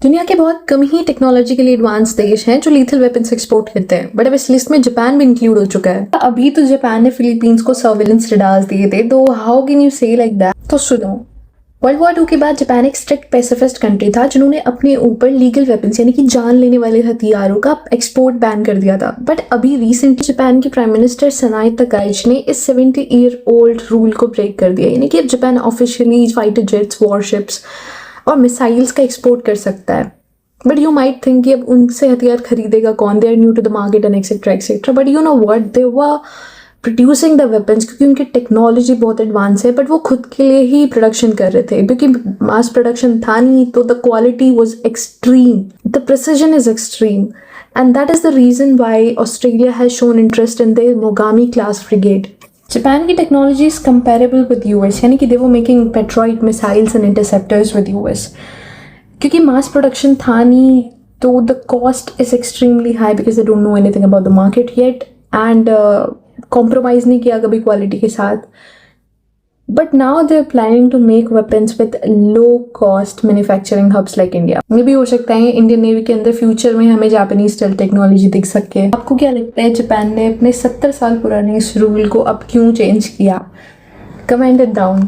दुनिया के बहुत कम ही टेक्नोलॉजिकली एडवांस देश हैं जो लीथल वेपन्स एक्सपोर्ट करते हैं, बट अब इस लिस्ट में जापान भी इंक्लूड हो चुका है। अभी तो जापान ने फिलीपींस को सर्विलेंस रडार्स दिए थे, तो हाउ कैन यू से लाइक दैट। तो सुनो, वर्ल्ड वॉर 2 के बाद जापान एक स्ट्रिक्ट पैसिफिस्ट कंट्री था जिन्होंने अपने ऊपर लीगल वेपन्स यानी कि जान लेने वाले हथियारों का एक्सपोर्ट बैन कर दिया था। बट अभी रिसेंटली जापान के प्राइम मिनिस्टर सनाए तकाइची ने इस 70 ईयर ओल्ड रूल को ब्रेक कर दिया, यानी कि अब Japan officially fighter jets, warships और मिसाइल्स का एक्सपोर्ट कर सकता है। बट यू माइट थिंक कि अब उनसे हथियार खरीदेगा कौन, they are new to the market and etcetera etcetera. But you know what, they were producing the weapons क्योंकि उनकी टेक्नोलॉजी बहुत एडवांस है, बट वो खुद के लिए ही प्रोडक्शन कर रहे थे क्योंकि मास प्रोडक्शन था नहीं, तो the quality was extreme, the precision is extreme, and that is the reason why Australia has shown interest in the Mogami class frigate. Japan की technology is comparable with US, यानी कि they were making Patriot missiles and interceptors with US. क्योंकि mass production था नहीं, तो the cost is extremely high because they don't know anything about the market yet, and compromise नहीं किया कभी quality के साथ। But now they are planning to make weapons with low cost manufacturing hubs like India. मे भी हो सकता है इंडियन नेवी के अंदर फ्यूचर में हमें जापानीज स्टाइल टेक्नोलॉजी दिख सके। आपको क्या लगता है जापान ने अपने 70 साल पुराने इस रूल को अब क्यों चेंज किया? Comment it down.